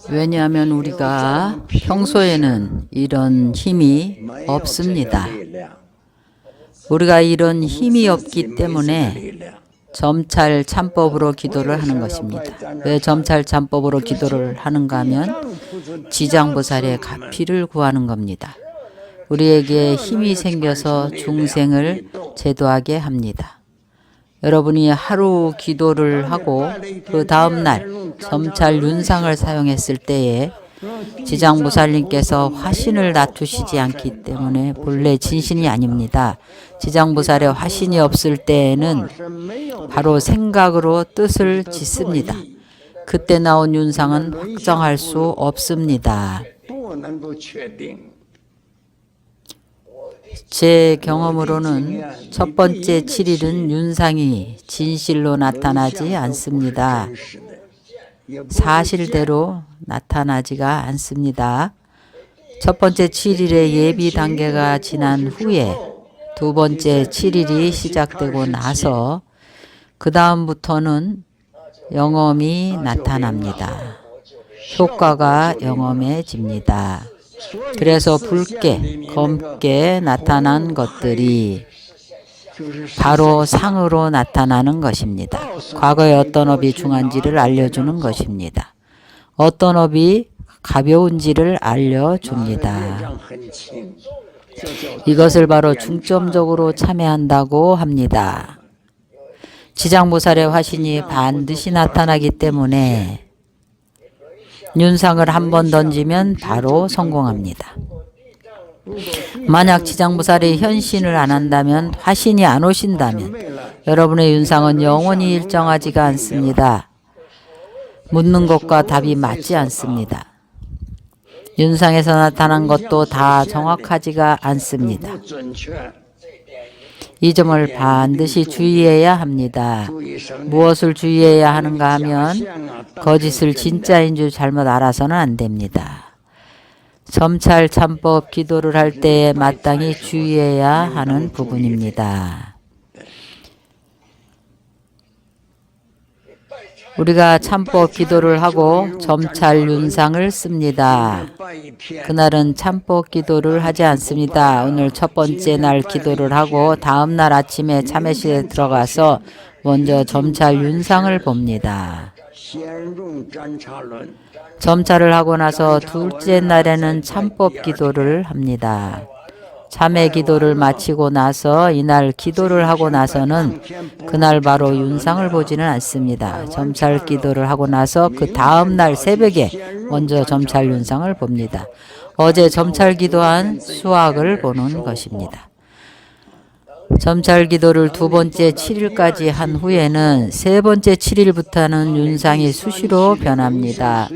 왜냐하면 우리가 평소에는 이런 힘이 없습니다. 우리가 이런 힘이 없기 때문에 점찰 참법으로 기도를 하는 것입니다. 왜 점찰 참법으로 기도를 하는가 하면 지장보살의 가피를 구하는 겁니다. 우리에게 힘이 생겨서 중생을 제도하게 합니다. 여러분이 하루 기도를 하고 그 다음날 점찰 윤상을 사용했을 때에 지장보살님께서 화신을 낮추시지 않기 때문에 본래 진신이 아닙니다. 지장보살의 화신이 없을 때에는 바로 생각으로 뜻을 짓습니다. 그때 나온 윤상은 확정할 수 없습니다. 제 경험으로는 첫 번째 7일은 윤상이 진실로 나타나지 않습니다. 사실대로 나타나지가 않습니다. 첫 번째 7일의 예비 단계가 지난 후에 두 번째 7일이 시작되고 나서 그 다음부터는 영험이 나타납니다. 효과가 영험해집니다. 그래서 붉게, 검게 나타난 것들이 바로 상으로 나타나는 것입니다. 과거에 어떤 업이 중한지를 알려주는 것입니다. 어떤 업이 가벼운지를 알려줍니다. 이것을 바로 중점적으로 참여한다고 합니다. 지장보살의 화신이 반드시 나타나기 때문에 윤상을 한 번 던지면 바로 성공합니다. 만약 지장보살이 현신을 안 한다면, 화신이 안 오신다면 여러분의 윤상은 영원히 일정하지가 않습니다. 묻는 것과 답이 맞지 않습니다. 윤상에서 나타난 것도 다 정확하지가 않습니다. 이 점을 반드시 주의해야 합니다. 무엇을 주의해야 하는가 하면 거짓을 진짜인 줄 잘못 알아서는 안 됩니다. 점찰 참법 기도를 할 때에 마땅히 주의해야 하는 부분입니다. 우리가 참법 기도를 하고 점찰 윤상을 씁니다. 그날은 참법 기도를 하지 않습니다. 오늘 첫 번째 날 기도를 하고 다음 날 아침에 참회실에 들어가서 먼저 점찰 윤상을 봅니다. 점찰을 하고 나서 둘째 날에는 참법 기도를 합니다. 참회 기도를 마치고 나서 이날 기도를 하고 나서는 그날 바로 윤상을 보지는 않습니다. 점찰 기도를 하고 나서 그 다음 날 새벽에 먼저 점찰 윤상을 봅니다. 어제 점찰 기도한 수학을 보는 것입니다. 점찰 기도를 두 번째 7일까지 한 후에는 세 번째 7일부터는 윤상이 수시로 변합니다.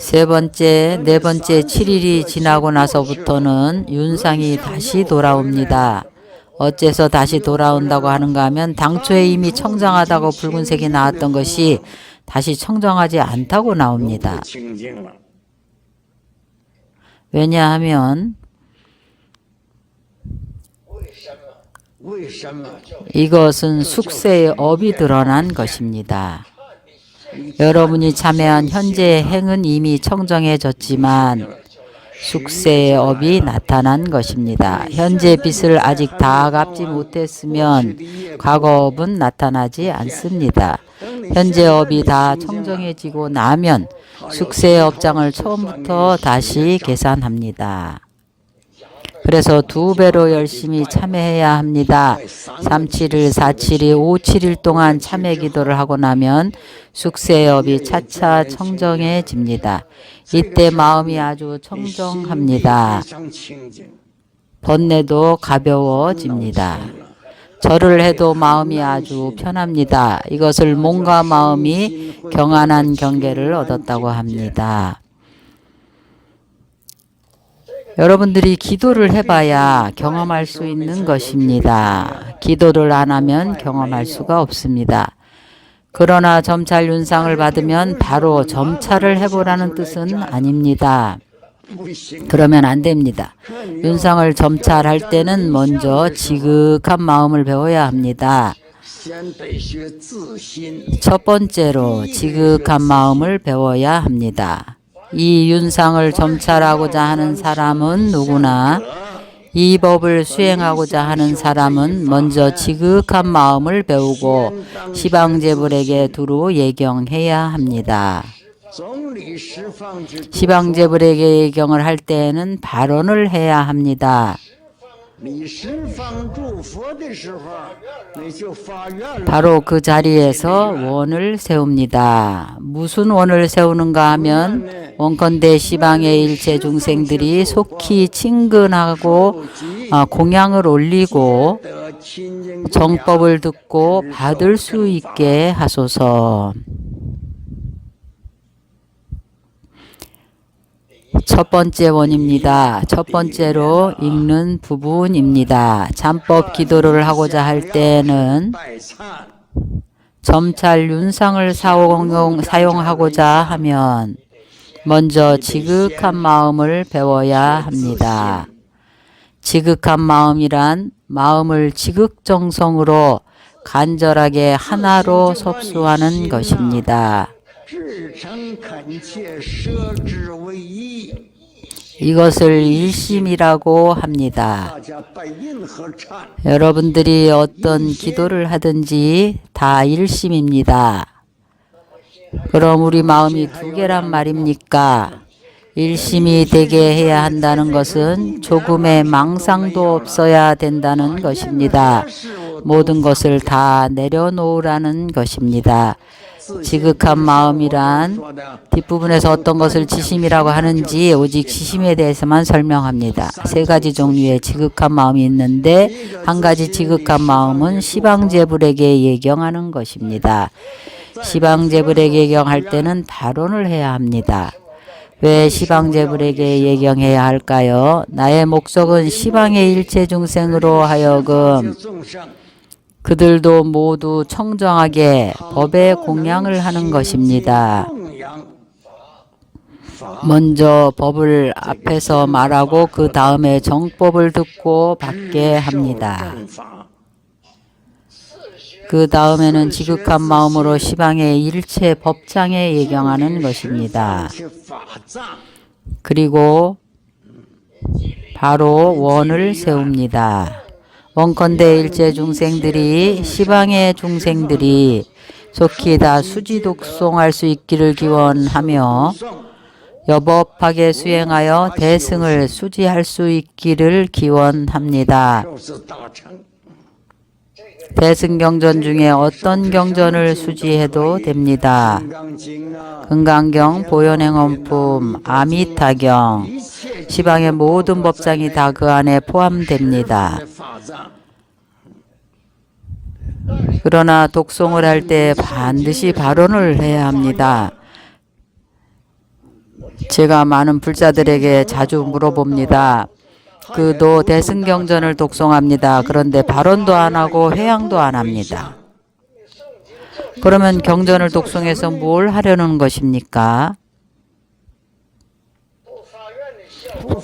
세 번째, 네 번째 7일이 지나고 나서부터는 윤상이 다시 돌아옵니다. 어째서 다시 돌아온다고 하는가 하면 당초에 이미 청정하다고 붉은색이 나왔던 것이 다시 청정하지 않다고 나옵니다. 왜냐하면 이것은 숙세의 업이 드러난 것입니다. 여러분이 참여한 현재의 행은 이미 청정해졌지만 숙세의 업이 나타난 것입니다. 현재 빚을 아직 다 갚지 못했으면 과거 업은 나타나지 않습니다. 현재 업이 다 청정해지고 나면 숙세의 업장을 처음부터 다시 계산합니다. 그래서 두 배로 열심히 참여해야 합니다. 3-7일, 4-7일, 5-7일 동안 참여 기도를 하고 나면 숙세의 업이 차차 청정해집니다. 이때 마음이 아주 청정합니다. 번뇌도 가벼워집니다. 절을 해도 마음이 아주 편합니다. 이것을 몸과 마음이 경안한 경계를 얻었다고 합니다. 여러분들이 기도를 해봐야 경험할 수 있는 것입니다. 기도를 안 하면 경험할 수가 없습니다. 그러나 점찰 윤상을 받으면 바로 점찰을 해보라는 뜻은 아닙니다. 그러면 안 됩니다. 윤상을 점찰할 때는 먼저 지극한 마음을 배워야 합니다. 첫 번째로 지극한 마음을 배워야 합니다. 이 윤상을 점찰하고자 하는 사람은 누구나 이 법을 수행하고자 하는 사람은 먼저 지극한 마음을 배우고 시방제불에게 두루 예경해야 합니다. 시방제불에게 예경을 할 때에는 발언을 해야 합니다. 바로 그 자리에서 원을 세웁니다. 무슨 원을 세우는가 하면 원컨대 시방의 일체 중생들이 속히 친근하고 공양을 올리고 정법을 듣고 받을 수 있게 하소서. 첫 번째 원입니다. 첫 번째로 읽는 부분입니다. 참법 기도를 하고자 할 때는 점찰 윤상을 사용하고자 하면 먼저 지극한 마음을 배워야 합니다. 지극한 마음이란 마음을 지극정성으로 간절하게 하나로 섭수하는 것입니다. 이것을 일심이라고 합니다. 여러분들이 어떤 기도를 하든지 다 일심입니다. 그럼 우리 마음이 두 개란 말입니까? 일심이 되게 해야 한다는 것은 조금의 망상도 없어야 된다는 것입니다. 모든 것을 다 내려놓으라는 것입니다. 지극한 마음이란 뒷부분에서 어떤 것을 지심이라고 하는지 오직 지심에 대해서만 설명합니다. 세 가지 종류의 지극한 마음이 있는데 한 가지 지극한 마음은 시방제불에게 예경하는 것입니다. 시방제불에게 예경할 때는 발언을 해야 합니다. 왜 시방제불에게 예경해야 할까요? 나의 목적은 시방의 일체 중생으로 하여금 그들도 모두 청정하게 법의 공양을 하는 것입니다. 먼저 법을 앞에서 말하고 그 다음에 정법을 듣고 받게 합니다. 그 다음에는 지극한 마음으로 시방의 일체 법장에 예경하는 것입니다. 그리고 바로 원을 세웁니다. 원컨대 일체 중생들이 시방의 중생들이 속히 다 수지독송할 수 있기를 기원하며 여법하게 수행하여 대승을 수지할 수 있기를 기원합니다. 대승경전 중에 어떤 경전을 수지해도 됩니다. 금강경, 보현행원품, 아미타경, 시방의 모든 법장이 다 그 안에 포함됩니다. 그러나 독송을 할 때 반드시 발언을 해야 합니다. 제가 많은 불자들에게 자주 물어봅니다. 그도 대승경전을 독송합니다. 그런데 발언도 안 하고 회양도 안 합니다. 그러면 경전을 독송해서 뭘 하려는 것입니까?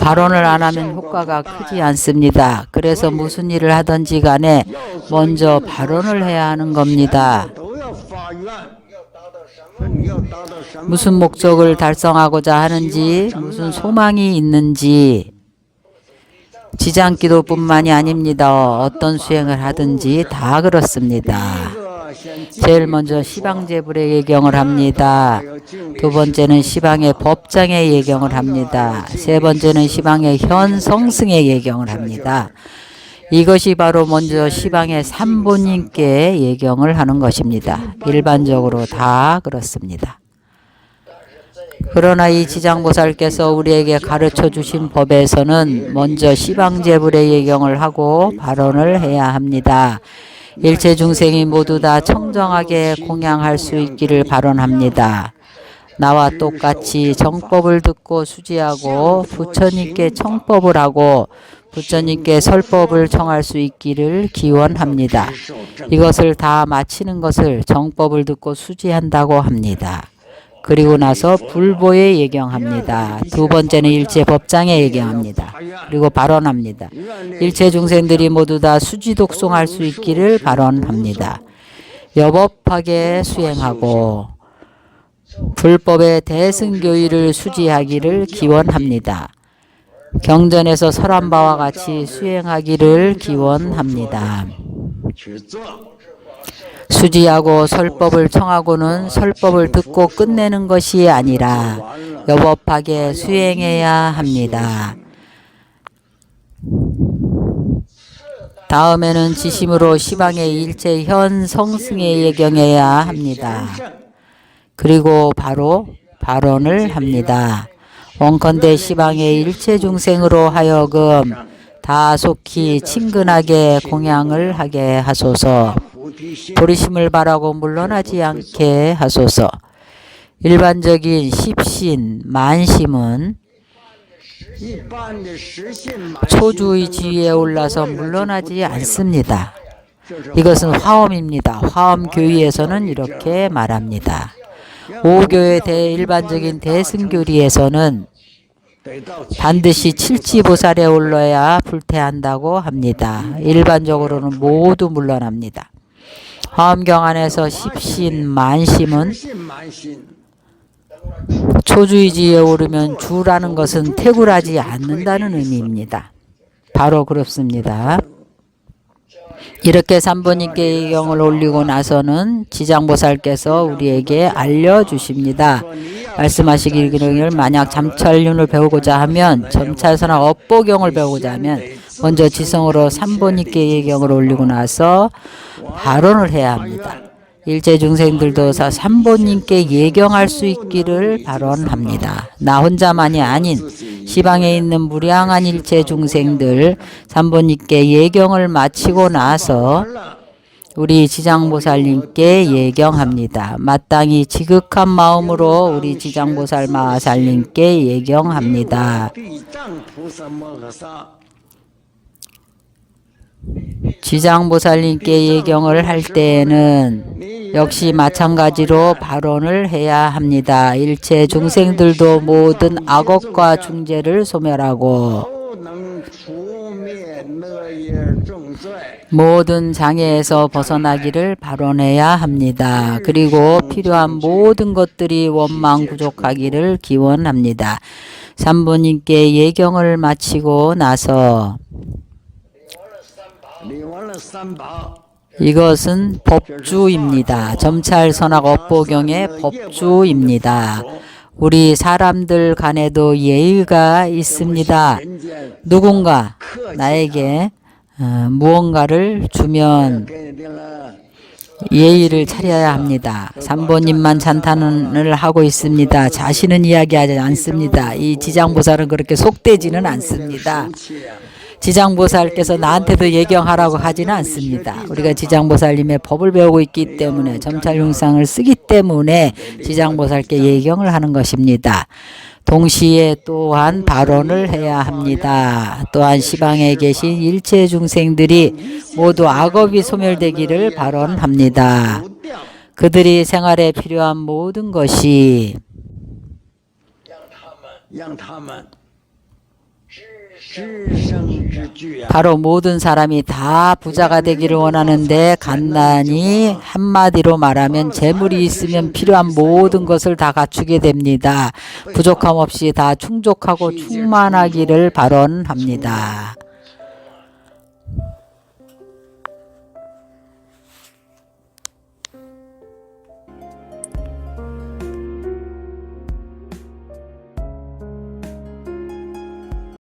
발언을 안 하면 효과가 크지 않습니다. 그래서 무슨 일을 하든지 간에 먼저 발언을 해야 하는 겁니다. 무슨 목적을 달성하고자 하는지, 무슨 소망이 있는지, 지장기도뿐만이 아닙니다. 어떤 수행을 하든지 다 그렇습니다. 제일 먼저 시방제불의 예경을 합니다. 두 번째는 시방의 법장의 예경을 합니다. 세 번째는 시방의 현성승의 예경을 합니다. 이것이 바로 먼저 시방의 삼본인께 예경을 하는 것입니다. 일반적으로 다 그렇습니다. 그러나 이 지장보살께서 우리에게 가르쳐 주신 법에서는 먼저 시방제불의 예경을 하고 발언을 해야 합니다. 일체 중생이 모두 다 청정하게 공양할 수 있기를 발언합니다. 나와 똑같이 정법을 듣고 수지하고 부처님께 청법을 하고 부처님께 설법을 청할 수 있기를 기원합니다. 이것을 다 마치는 것을 정법을 듣고 수지한다고 합니다. 그리고 나서 불보에 예경합니다. 두 번째는 일체 법장에 예경합니다. 그리고 발언합니다. 일체 중생들이 모두 다 수지독송할 수 있기를 발언합니다. 여법하게 수행하고 불법의 대승교의를 수지하기를 기원합니다. 경전에서 설한 바와 같이 수행하기를 기원합니다. 수지하고 설법을 청하고는 설법을 듣고 끝내는 것이 아니라 여법하게 수행해야 합니다. 다음에는 지심으로 시방의 일체 현 성승에 예경해야 합니다. 그리고 바로 발언을 합니다. 원컨대 시방의 일체 중생으로 하여금 다 속히 친근하게 공양을 하게 하소서. 보리심을 바라고 물러나지 않게 하소서. 일반적인 십신, 만심은 초주의 지위에 올라서 물러나지 않습니다. 이것은 화엄입니다. 화엄교의에서는 이렇게 말합니다. 오교의 일반적인 대승교리에서는 반드시 칠지보살에 올라야 불태한다고 합니다. 일반적으로는 모두 물러납니다. 화엄경 안에서 십신, 만심은 초주의지에 오르면 주라는 것은 태굴하지 않는다는 의미입니다. 바로 그렇습니다. 이렇게 삼보님께 예경을 올리고 나서는 지장보살께서 우리에게 알려주십니다. 말씀하시기를 만약 잠찰윤을 배우고자 하면 점찰선악 업보경을 배우고자 하면 먼저 지성으로 삼보님께 예경을 올리고 나서 발언을 해야 합니다. 일체 중생들도 삼보님께 예경할 수 있기를 발언합니다. 나 혼자만이 아닌 시방에 있는 무량한 일체 중생들 삼보님께 예경을 마치고 나서 우리 지장보살님께 예경합니다. 마땅히 지극한 마음으로 우리 지장보살 마하살님께 예경합니다. 지장보살님께 예경을 할 때에는 역시 마찬가지로 발언을 해야 합니다. 일체 중생들도 모든 악업과 중죄를 소멸하고 모든 장애에서 벗어나기를 발언해야 합니다. 그리고 필요한 모든 것들이 원망구족하기를 기원합니다. 삼보님께 예경을 마치고 나서 이것은 법주입니다. 점찰선악 업보경의 법주입니다. 우리 사람들 간에도 예의가 있습니다. 누군가 나에게 무언가를 주면 예의를 차려야 합니다. 삼보님만 찬탄을 하고 있습니다. 자신은 이야기하지 않습니다. 이 지장보살은 그렇게 속되지는 않습니다. 지장보살께서 나한테도 예경하라고 하지는 않습니다. 우리가 지장보살님의 법을 배우고 있기 때문에 점찰용상을 쓰기 때문에 지장보살께 예경을 하는 것입니다. 동시에 또한 발언을 해야 합니다. 또한 시방에 계신 일체 중생들이 모두 악업이 소멸되기를 발언합니다. 그들이 생활에 필요한 모든 것이 바로 모든 사람이 다 부자가 되기를 원하는데 간단히 한마디로 말하면 재물이 있으면 필요한 모든 것을 다 갖추게 됩니다. 부족함 없이 다 충족하고 충만하기를 발언합니다.